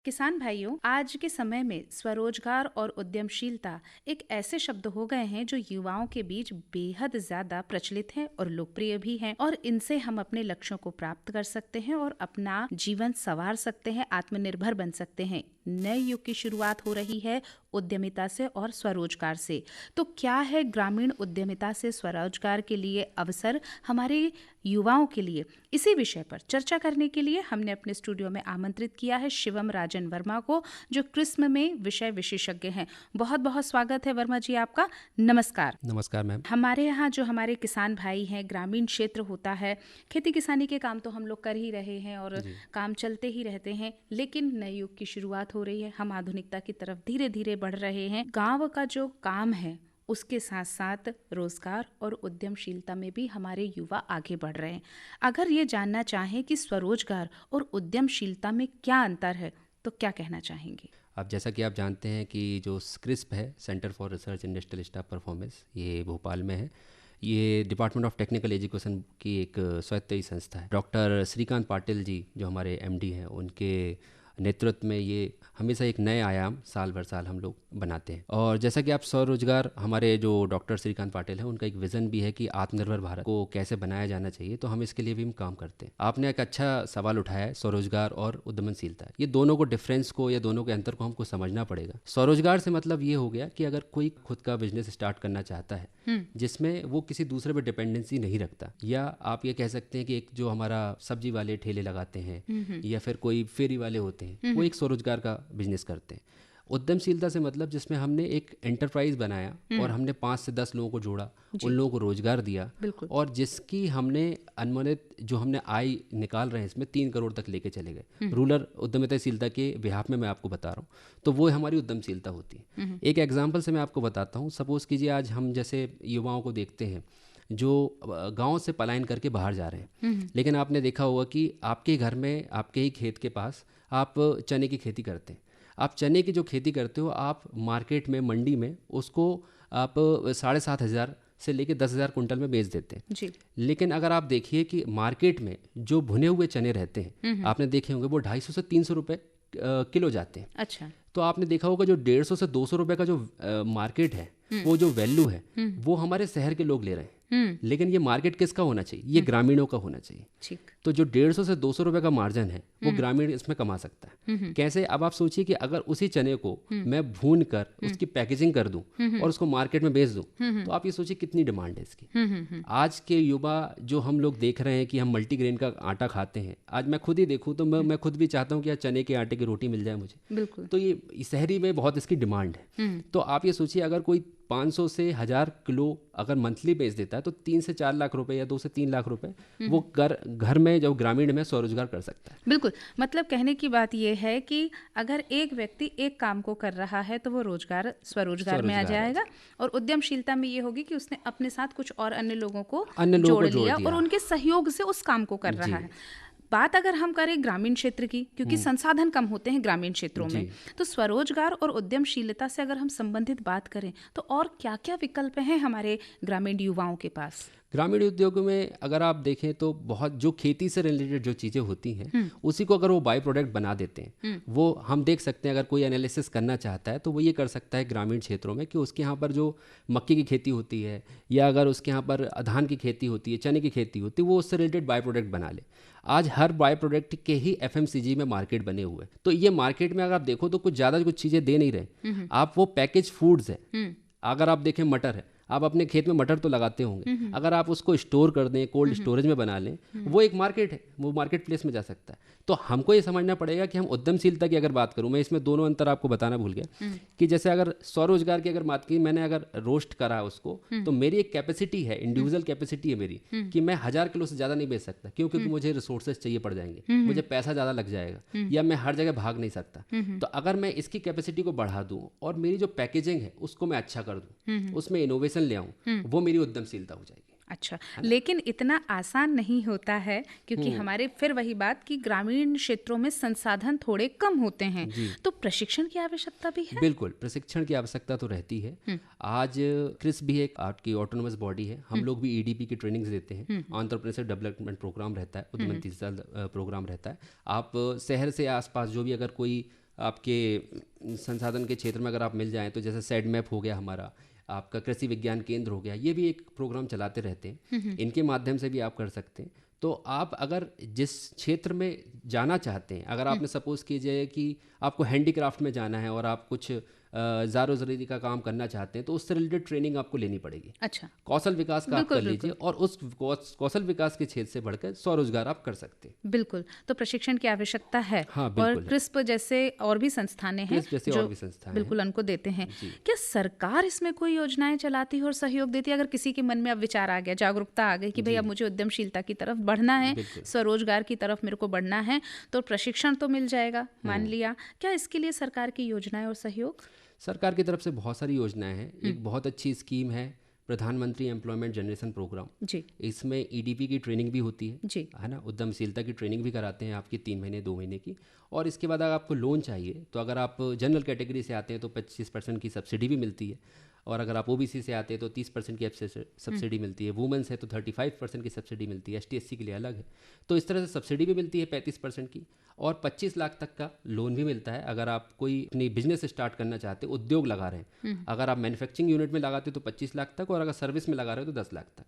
किसान भाइयों, आज के समय में स्वरोजगार और उद्यमशीलता एक ऐसे शब्द हो गए हैं जो युवाओं के बीच बेहद ज्यादा प्रचलित हैं और लोकप्रिय भी हैं, और इनसे हम अपने लक्ष्यों को प्राप्त कर सकते हैं और अपना जीवन संवार सकते हैं, आत्मनिर्भर बन सकते हैं। नए युग की शुरुआत हो रही है उद्यमिता से और स्वरोजगार से। तो क्या है ग्रामीण उद्यमिता से स्वरोजगार के लिए अवसर हमारे युवाओं के लिए? इसी विषय पर चर्चा करने के लिए हमने अपने स्टूडियो में आमंत्रित किया है शिवम राजन वर्मा को, जो क्रिस्म में विषय विशेषज्ञ हैं। बहुत बहुत स्वागत है वर्मा जी आपका। नमस्कार। नमस्कार मैम। हमारे यहाँ जो हमारे किसान भाई हैं, ग्रामीण क्षेत्र होता है, खेती किसानी के काम तो हम लोग कर ही रहे हैं और जी। काम चलते ही रहते हैं, लेकिन नए युग की शुरुआत हो रही है, हम आधुनिकता की तरफ धीरे धीरे बढ़ रहे हैं। गांव का जो काम है उसके साथ साथ रोजगार और उद्यमशीलता में भी हमारे युवा आगे बढ़ रहे हैं। अगर ये जानना चाहें कि स्वरोजगार और उद्यमशीलता में क्या अंतर है, तो क्या कहना चाहेंगे? अब जैसा कि आप जानते हैं कि जो क्रिस्प है, centre for research industrial staff performance, ये भोपाल में है। ये डिपार्टमेंट ऑफ टेक्निकल एजुकेशन की एक स्वायत्तई संस्था है। डॉक्टर श्रीकांत पाटिल जी जो हमारे एमडी हैं, उनके नेतृत्व में ये हमेशा एक नए आयाम साल भर साल हम लोग बनाते हैं। और जैसा कि आप स्वरोजगार, हमारे जो डॉक्टर श्रीकांत पाटिल हैं, उनका एक विज़न भी है कि आत्मनिर्भर भारत को कैसे बनाया जाना चाहिए, तो हम इसके लिए भी हम काम करते हैं। आपने एक अच्छा सवाल उठाया है, स्वरोजगार और उद्यमशीलता। ये दोनों को डिफरेंस को या दोनों के अंतर को हमको समझना पड़ेगा। स्वरोजगार से मतलब ये हो गया कि अगर कोई खुद का बिजनेस स्टार्ट करना चाहता है जिसमें वो किसी दूसरे पे डिपेंडेंसी नहीं रखता, या आप ये कह सकते हैं कि एक जो हमारा सब्जी वाले ठेले लगाते हैं या फिर कोई फेरी वाले होते हैं, वो एक स्वरोजगार का बिजनेस करते हैं। उद्यमशीलता से मतलब जिसमें हमने एक एंटरप्राइज बनाया और हमने 5 से 10 लोगों को जोड़ा, उन लोगों को रोजगार दिया, और जिसकी हमने अनुमानित जो हमने आय निकाल रहे हैं इसमें 3 करोड़ तक लेके चले गए। रूरल उद्यमिताशीलता के बिहाफ में मैं आपको बता रहा हूँ, तो वो हमारी उद्यमशीलता होती है। एक एग्जाम्पल से मैं आपको बताता हूँ। सपोज कीजिए आज हम जैसे युवाओं को देखते हैं जो गांव से पलायन करके बाहर जा रहे हैं, लेकिन आपने देखा होगा कि आपके घर में, आपके ही खेत के पास आप चने की खेती करते हैं। आप चने की जो खेती करते हो, आप मार्केट में, मंडी में उसको आप 7,500 से लेके 10,000 कुंटल में बेच देते हैं जी। लेकिन अगर आप देखिए कि मार्केट में जो भुने हुए चने रहते हैं, आपने देखे होंगे, वो 250 से 300 रुपये किलो जाते हैं। अच्छा। तो आपने देखा होगा जो 150 से 200 रुपये का जो मार्केट है, वो जो वैल्यू है, वो हमारे शहर के लोग ले रहे हैं। लेकिन ये मार्केट किसका होना चाहिए? ये ग्रामीणों का होना चाहिए। ठीक। तो जो 150 से 200 रुपये का मार्जिन है, वो ग्रामीण इसमें कमा सकता है। कैसे? अब आप सोचिए कि अगर उसी चने को मैं भून कर उसकी पैकेजिंग कर दूं और उसको मार्केट में बेच दूं, तो आप ये सोचिए कितनी डिमांड है इसकी। आज के युवा जो हम लोग देख रहे हैं कि हम मल्टीग्रेन का आटा खाते हैं, आज मैं खुद ही देखूं तो मैं खुद भी चाहता हूं कि यार चने के आटे की रोटी मिल जाए मुझे। बिल्कुल। तो ये शहरी में बहुत इसकी डिमांड है। तो आप ये सोचिए अगर कोई 500 से 1000 किलो अगर मंथली बेच देता है, तो 3 से 4 लाख रुपए या 2 से 3 लाख रुपए वो घर में, जो ग्रामीण में, स्वरोजगार कर सकता है। बिल्कुल। मतलब कहने की बात यह है कि अगर एक व्यक्ति एक काम को कर रहा है तो वो स्वरोजगार में आ जाएगा, और उद्यमशीलता में ये होगी कि उसने अपने साथ कुछ और अन्य लोगों को जोड़ लिया और उनके सहयोग से उस काम को कर रहा है। बात अगर हम करें ग्रामीण क्षेत्र की, क्योंकि संसाधन कम होते हैं ग्रामीण क्षेत्रों में, तो स्वरोजगार और उद्यमशीलता से अगर हम संबंधित बात करें तो और क्या क्या विकल्प हैं हमारे ग्रामीण युवाओं के पास? ग्रामीण उद्योगों में अगर आप देखें तो बहुत जो खेती से रिलेटेड जो चीज़ें होती हैं, उसी को अगर वो बाई प्रोडक्ट बना देते हैं, वो हम देख सकते हैं। अगर कोई एनालिसिस करना चाहता है तो वो ये कर सकता है ग्रामीण क्षेत्रों में कि उसके यहाँ पर जो मक्की की खेती होती है, या अगर उसके यहाँ पर धान की खेती होती है, चने की खेती होती है, वो उससे रिलेटेड बाई प्रोडक्ट बना ले। आज हर बाई प्रोडक्ट के ही FMCG में मार्केट बने हुए हैं। तो ये मार्केट में अगर आप देखो तो कुछ ज़्यादा कुछ चीज़ें दे नहीं रहे। आप वो पैकेज फूड्स है, अगर आप देखें मटर है, आप अपने खेत में मटर तो लगाते होंगे, अगर आप उसको स्टोर कर दें, कोल्ड स्टोरेज में बना लें, वो एक मार्केट है, वो मार्केट प्लेस में जा सकता है। तो हमको ये समझना पड़ेगा कि हम उद्यमशीलता की अगर बात करूं, मैं इसमें दोनों अंतर आपको बताना भूल गया कि जैसे अगर स्वरोजगार की अगर बात की, मैंने अगर रोस्ट करा उसको, तो मेरी एक कैपेसिटी है, इंडिविजुअल कैपेसिटी है मेरी, कि मैं 1000 किलो से ज़्यादा नहीं बेच सकता, क्योंकि मुझे रिसोर्सेज चाहिए पड़ जाएंगे, मुझे पैसा ज़्यादा लग जाएगा, या मैं हर जगह भाग नहीं सकता। तो अगर मैं इसकी कैपेसिटी को बढ़ा दूँ और मेरी जो पैकेजिंग है उसको मैं अच्छा कर दूँ, उसमें इनोवेशन ले आऊँ, वो मेरी उद्यमशीलता हो जाएगी। अच्छा, लेकिन इतना आसान नहीं होता है, क्योंकि हमारे फिर वही बात कि ग्रामीण क्षेत्रों में संसाधन थोड़े कम होते हैं, तो प्रशिक्षण की आवश्यकता भी है। बिल्कुल, प्रशिक्षण की आवश्यकता तो रहती है। आज क्रिस भी एक आपकी ऑटोनोमस बॉडी है, हम लोग भी EDP की ट्रेनिंग्स देते हैं। एंटरप्रेन्योरशिप डेवलपमेंट प्रोग्राम रहता है, उद्यमशीलता प्रोग्राम रहता है। आप शहर से आसपास जो भी अगर कोई आपके संसाधन के क्षेत्र में अगर आप मिल जाएं तो जैसे सेड मैप हो गया हमारा, आपका कृषि विज्ञान केंद्र हो गया, ये भी एक प्रोग्राम चलाते रहते हैं, इनके माध्यम से भी आप कर सकते हैं। तो आप अगर जिस क्षेत्र में जाना चाहते हैं, अगर आपने सपोज़ कीजिए कि आपको हैंडीक्राफ्ट में जाना है और आप कुछ ज़ारो ज़रीदी का काम करना चाहते हैं, तो उससे रिलेटेड ट्रेनिंग आपको लेनी पड़ेगी। अच्छा, कौशल विकास का आप कर लीजिए और उस कौशल विकास के क्षेत्र से बढ़कर स्वरोजगार आप कर सकते हैं। बिल्कुल। तो प्रशिक्षण की आवश्यकता है। हाँ, और बिल्कुल है। क्रिस्प जैसे और भी संस्थानें हैं जैसे जो और भी संस्थाएं बिल्कुल उनको देते हैं। जी। क्या सरकार इसमें कोई योजनाएं चलाती है और सहयोग देती है? अगर किसी के मन में अब विचार आ गया, जागरूकता आ गई कि भाई अब मुझे उद्यमशीलता की तरफ बढ़ना है, स्वरोजगार की तरफ मेरे को बढ़ना है, तो प्रशिक्षण तो मिल जाएगा, मान लिया। क्या इसके लिए सरकार की योजनाएं और सहयोग? सरकार की तरफ से बहुत सारी योजनाएं हैं। एक बहुत अच्छी स्कीम है प्रधानमंत्री एम्प्लॉयमेंट जनरेशन प्रोग्राम जी इसमें ईडीपी की ट्रेनिंग भी होती जी है ना, उद्यमशीलता की ट्रेनिंग भी कराते हैं आपकी 3 महीने 2 महीने की। और इसके बाद अगर आपको लोन चाहिए तो अगर आप जनरल कैटेगरी से आते हैं तो 25% की सब्सिडी भी मिलती है, और अगर आप ओबीसी से आते हैं तो 30% की सब्सिडी मिलती है, वुमेन्स है तो 35% की सब्सिडी मिलती है, एसटी/एससी के लिए अलग है। तो इस तरह से सब्सिडी भी मिलती है 35% की, और 25 लाख तक का लोन भी मिलता है अगर आप कोई अपनी बिजनेस स्टार्ट करना चाहते हैं, उद्योग लगा रहे हैं। अगर आप मैन्युफैक्चरिंग यूनिट में लगाते हो तो 25 लाख तक, और अगर सर्विस में लगा रहे हो तो 10 लाख तक।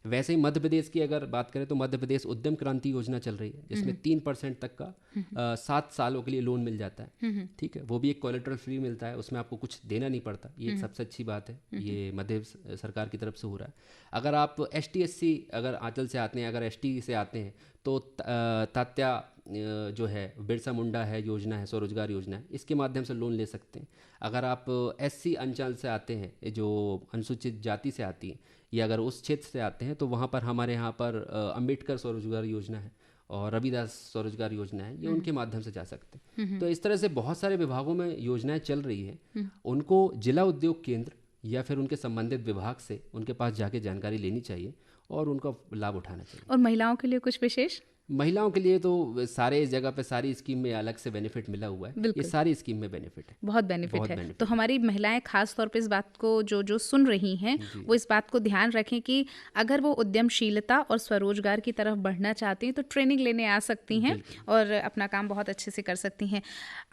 वैसे ही मध्य प्रदेश की अगर बात करें तो मध्य प्रदेश उद्यम क्रांति योजना चल रही है, जिसमें 3% तक का 7 सालों के लिए लोन मिल जाता है। ठीक है, वो भी एक कोलेटरल फ्री मिलता है, उसमें आपको कुछ देना नहीं पड़ता। ये एक सबसे अच्छी बात है, ये मध्य सरकार की तरफ से हो रहा है। अगर आप एसटी/एससी अगर आंचल से आते हैं, अगर एसटी से आते हैं तो तात्या जो है बिरसा मुंडा है योजना है, स्वरोजगार योजना है, इसके माध्यम से लोन ले सकते हैं। अगर आप एससी अंचल से आते हैं, जो अनुसूचित जाति से आती है, या अगर उस क्षेत्र से आते हैं तो वहाँ पर हमारे यहाँ पर अंबेडकर स्वरोजगार योजना है और रविदास स्वरोजगार योजना है, ये उनके माध्यम से जा सकते हैं। तो इस तरह से बहुत सारे विभागों में योजनाएं चल रही हैं। उनको जिला उद्योग केंद्र या फिर उनके संबंधित विभाग से उनके पास जाके जानकारी लेनी चाहिए और उनका लाभ उठाना चाहिए। और महिलाओं के लिए कुछ विशेष? महिलाओं के लिए तो सारे जगह पे सारी स्कीम में अलग से बेनिफिट मिला हुआ है, ये सारी स्कीम में बेनिफिट है, बहुत बेनिफिट है। तो हमारी महिलाएं खास तौर पे इस बात को जो सुन रही हैं वो इस बात को ध्यान रखें कि अगर वो उद्यमशीलता और स्वरोजगार की तरफ बढ़ना चाहती हैं तो ट्रेनिंग लेने आ सकती हैं और अपना काम बहुत अच्छे से कर सकती हैं।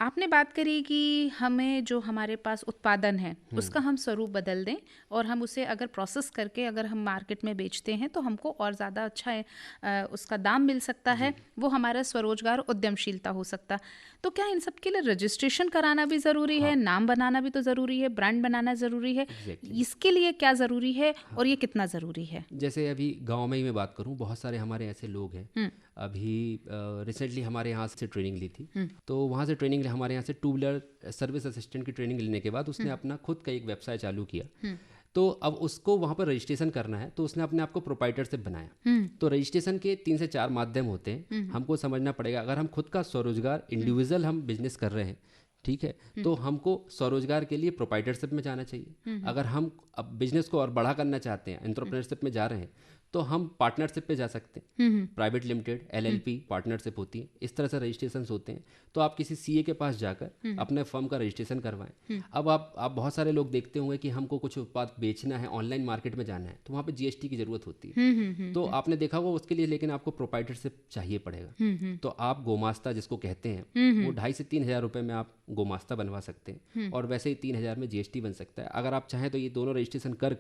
आपने बात करी कि हमें जो हमारे पास उत्पादन है उसका हम स्वरूप बदल दें और हम उसे अगर प्रोसेस करके अगर हम मार्केट में बेचते हैं तो हमको और ज़्यादा अच्छा उसका दाम मिल सकता है, वो हमारा स्वरोजगार उद्यमशीलता हो सकता। तो क्या इन सब के लिए रजिस्ट्रेशन कराना भी ज़रूरी है? नाम बनाना भी तो ज़रूरी है, ब्रांड बनाना ज़रूरी है। इसके लिए क्या ज़रूरी है और ये कितना ज़रूरी है? जैसे अभी गांव में ही मैं बात करूं, बहुत सारे हमारे ऐसे लोग हैं। अभी रिसेंटली हमारे यहाँ से ट्रेनिंग ली थी, तो वहाँ से ट्रेनिंग हमारे यहाँ से 2 व्हीलर सर्विस असिस्टेंट की ट्रेनिंग लेने के बाद उसने अपना खुद का एक व्यवसाय चालू किया। तो अब उसको वहाँ पर रजिस्ट्रेशन करना है, तो उसने अपने आप को प्रोप्राइटरशिप बनाया। तो रजिस्ट्रेशन के 3 से 4 माध्यम होते हैं, हमको समझना पड़ेगा। अगर हम खुद का स्वरोजगार इंडिविजुअल हम बिजनेस कर रहे हैं, ठीक है, तो हमको स्वरोजगार के लिए प्रोप्राइटरशिप में जाना चाहिए। अगर हम अब बिजनेस को और बड़ा करना चाहते हैं, एंटरप्रेन्योरशिप में जा रहे हैं, तो हम पार्टनरशिप पे जा सकते हैं। प्राइवेट लिमिटेड LLP पार्टनरशिप होती है, इस तरह से रजिस्ट्रेशन होते हैं। तो आप किसी CA के पास जाकर अपने फर्म का रजिस्ट्रेशन करवाएं। अब आप बहुत सारे लोग देखते होंगे कि हमको कुछ उत्पाद बेचना है, ऑनलाइन मार्केट में जाना है, तो वहाँ पे GST की जरूरत होती है। तो आपने देखा होगा उसके लिए, लेकिन आपको प्रोप्राइटरशिप चाहिए पड़ेगा। तो आप गोमास्ता जिसको कहते हैं, वो 2,500 से 3,000 रुपये में आप गोमास्ता बनवा सकते हैं, और वैसे ही 3,000 में GST बन सकता है। अगर आप चाहें तो ये दोनों रजिस्ट्रेशन कर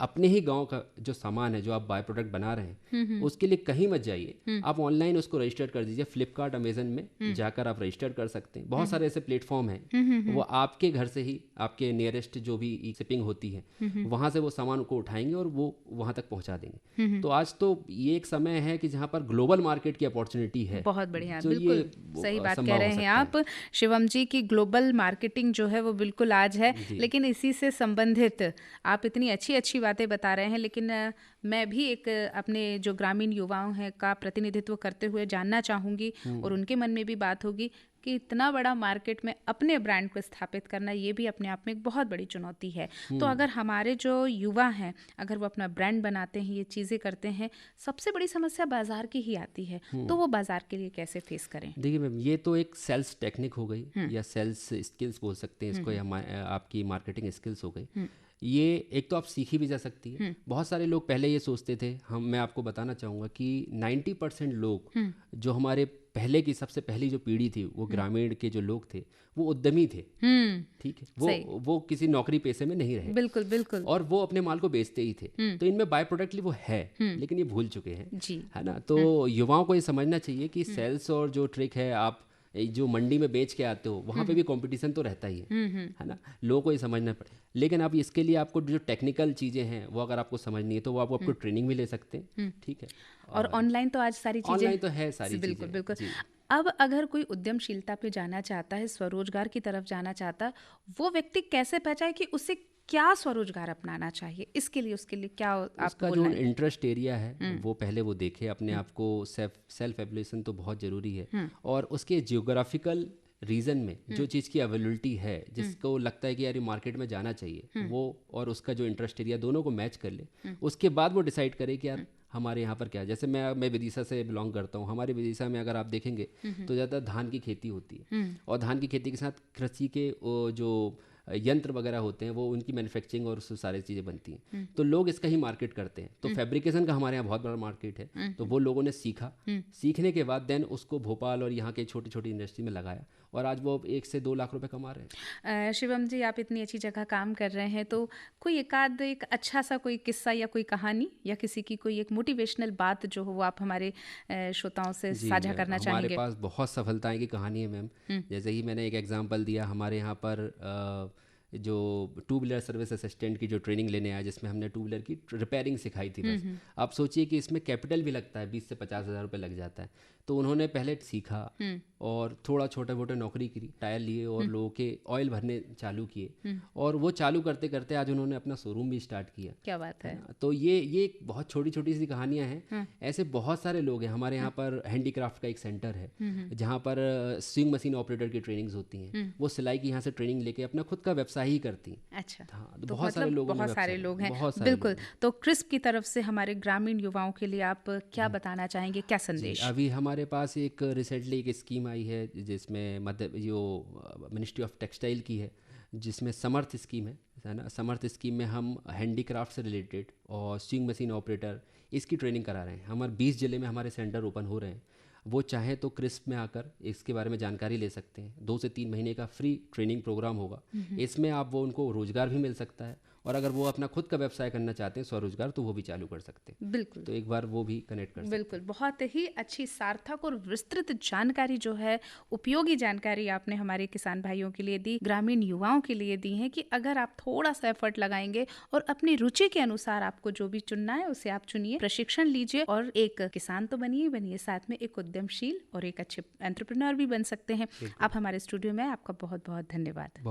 अपने ही गाँव का जो सामान है, जो आप बाय प्रोडक्ट बना रहे हैं, उसके लिए कहीं मत जाइए, आप ऑनलाइन उसको रजिस्टर कर दीजिए। फ्लिपकार्ट, अमेजन में जाकर आप रजिस्टर कर सकते हैं। बहुत सारे ऐसे प्लेटफॉर्म हैं, वो आपके घर से ही आपके नियरेस्ट जो भी शिपिंग होती है, वहां से वो सामान को उठाएंगे और वो वहां तक पहुंचा देंगे। तो आज तो ये एक समय है कि जहां पर ग्लोबल मार्केट की अपॉर्चुनिटी है। बहुत बढ़िया, बिल्कुल सही बात कह रहे हैं आप शिवम जी की ग्लोबल मार्केटिंग जो है वो बिल्कुल आज है। लेकिन इसी से संबंधित आप इतनी अच्छी बातें बता रहे हैं, लेकिन मैं भी एक अपने जो ग्रामीण युवाओं हैं का प्रतिनिधित्व करते हुए जानना चाहूँगी और उनके मन में भी बात होगी कि इतना बड़ा मार्केट में अपने ब्रांड को स्थापित करना, ये भी अपने आप में एक बहुत बड़ी चुनौती है। तो अगर हमारे जो युवा हैं, अगर वो अपना ब्रांड बनाते हैं, ये चीज़ें करते हैं, सबसे बड़ी समस्या बाजार की ही आती है। तो वो बाजार के लिए कैसे फेस करें? देखिए मैम, ये तो एक सेल्स टेक्निक हो गई या सेल्स स्किल्स बोल सकते हैं इसको, या आपकी मार्केटिंग स्किल्स हो गई। ये एक तो आप सीखी भी जा सकती है। बहुत सारे लोग पहले ये सोचते थे, मैं आपको बताना चाहूँगा कि 90% लोग जो हमारे पहले की सबसे पहली जो पीढ़ी थी वो ग्रामीण के जो लोग थे वो उद्यमी थे, ठीक है, वो किसी नौकरी पेशे में नहीं रहे, बिल्कुल बिल्कुल, और वो अपने माल को बेचते ही थे। तो इनमें बाय प्रोडक्टली वो है, लेकिन ये भूल चुके हैं, है ना। तो युवाओं को ये समझना चाहिए कि सेल्स और जो ट्रिक है, आप जो मंडी में बेच के आते हो वहाँ पे भी कंपटीशन तो रहता ही है ना, लोगों को ये समझना पड़े। लेकिन अब इसके लिए आपको जो टेक्निकल चीज़ें हैं वो अगर आपको समझनी है तो वो आपको ट्रेनिंग भी ले सकते हैं, ठीक है। और ऑनलाइन तो आज सारी चीज़ें, ऑनलाइन तो है सारी चीज़ें, बिल्कुल बिल्कुल। अब अगर कोई उद्यमशीलता पे जाना चाहता है, स्वरोजगार की तरफ जाना चाहता, वो व्यक्ति कैसे पहचाने कि उसे क्या स्वरोजगार अपनाना चाहिए? इसके लिए उसके लिए क्या उसका जो इंटरेस्ट एरिया है वो पहले वो देखे, अपने आप को सेल्फ एवल्यूएशन तो बहुत ज़रूरी है, और उसके जियोग्राफिकल रीजन में जो चीज़ की अवेलेबिलिटी है, जिसको लगता है कि यार ये मार्केट में जाना चाहिए, वो और उसका जो इंटरेस्ट एरिया दोनों को मैच कर ले। उसके बाद वो डिसाइड करे कि यार हमारे यहाँ पर क्या है। जैसे मैं विदिशा से बिलोंग करता हूँ, हमारे विदिशा में अगर आप देखेंगे तो ज़्यादा धान की खेती होती है, और धान की खेती के साथ कृषि के जो यंत्र वगैरह होते हैं वो उनकी मैन्युफैक्चरिंग और उससे सारी चीज़ें बनती हैं, तो लोग इसका ही मार्केट करते हैं। तो फैब्रिकेशन का हमारे यहाँ बहुत बड़ा मार्केट है, तो वो लोगों ने सीखा, सीखने के बाद देन उसको भोपाल और यहाँ के छोटी छोटी इंडस्ट्री में लगाया, और आज वो 1 से 2 लाख रुपए कमा रहे हैं। शिवम जी, आप इतनी अच्छी जगह काम कर रहे हैं, तो कोई एक अच्छा सा कोई किस्सा या कोई कहानी या किसी की कोई एक मोटिवेशनल बात जो हो वो आप हमारे श्रोताओं से साझा करना चाहेंगे? हमारे पास बहुत सफलताएं की कहानी है मैम। जैसे ही मैंने एक एग्जांपल दिया, हमारे यहाँ पर जो 2 व्हीलर सर्विस असिस्टेंट की जो ट्रेनिंग लेने आया, जिसमें हमने 2 व्हीलर की रिपेयरिंग सिखाई थी बस। आप सोचिए कि इसमें कैपिटल भी लगता है, 20 से 50 हज़ार रुपये लग जाता है। तो उन्होंने पहले सीखा और थोड़ा छोटे मोटे नौकरी की, टायर लिए और लोगों के ऑयल भरने चालू किए, और वो चालू करते करते आज उन्होंने अपना शोरूम भी स्टार्ट किया। क्या बात है। तो ये बहुत छोटी छोटी सी कहानियां हैं। ऐसे बहुत सारे लोग हैं। हमारे यहाँ पर हैंडीक्राफ्ट का एक सेंटर है जहाँ पर स्विंग मशीन ऑपरेटर की ट्रेनिंग्स होती हैं, वो सिलाई की यहाँ से ट्रेनिंग लेके अपना खुद का व्यवसाय ही करती हैं। अच्छा, हाँ, तो बहुत सारे मतलब लोग हैं, बिल्कुल। तो क्रिस्प की तरफ से हमारे ग्रामीण युवाओं के लिए आप क्या बताना चाहेंगे, क्या संदेश? अभी हमारे पास एक रिसेंटली एक स्कीम आई है जिसमें जो मिनिस्ट्री ऑफ टेक्सटाइल की है, जिसमें समर्थ स्कीम है ना। समर्थ स्कीम में हम हैंडीक्राफ्ट से रिलेटेड और स्विंग मशीन ऑपरेटर इसकी ट्रेनिंग करा रहे हैं। हमारे 20 जिले में हमारे सेंटर ओपन हो रहे हैं। वो चाहे तो क्रिस्प में आकर इसके बारे में जानकारी ले सकते हैं। 2 से 3 महीने का फ्री ट्रेनिंग प्रोग्राम होगा। इसमें आप वो उनको रोजगार भी मिल सकता है, और अगर वो अपना खुद का व्यवसाय करना चाहते हैं स्वरोजगार, तो वो भी चालू कर सकते हैं। बिल्कुल, तो एक बार वो भी कनेक्ट कर सकते हैं। बिल्कुल, बहुत ही अच्छी, सार्थक और विस्तृत जानकारी जो है, उपयोगी जानकारी आपने हमारे किसान भाइयों के लिए दी, ग्रामीण युवाओं के लिए दी है कि अगर आप थोड़ा सा एफर्ट लगाएंगे और अपनी रुचि के अनुसार आपको जो भी चुनना है उसे आप चुनिए, प्रशिक्षण लीजिए, और एक किसान तो बनिए, साथ में एक उद्यमशील और एक अच्छे एंटरप्रेन्योर भी बन सकते हैं। आप हमारे स्टूडियो में, आपका बहुत बहुत धन्यवाद।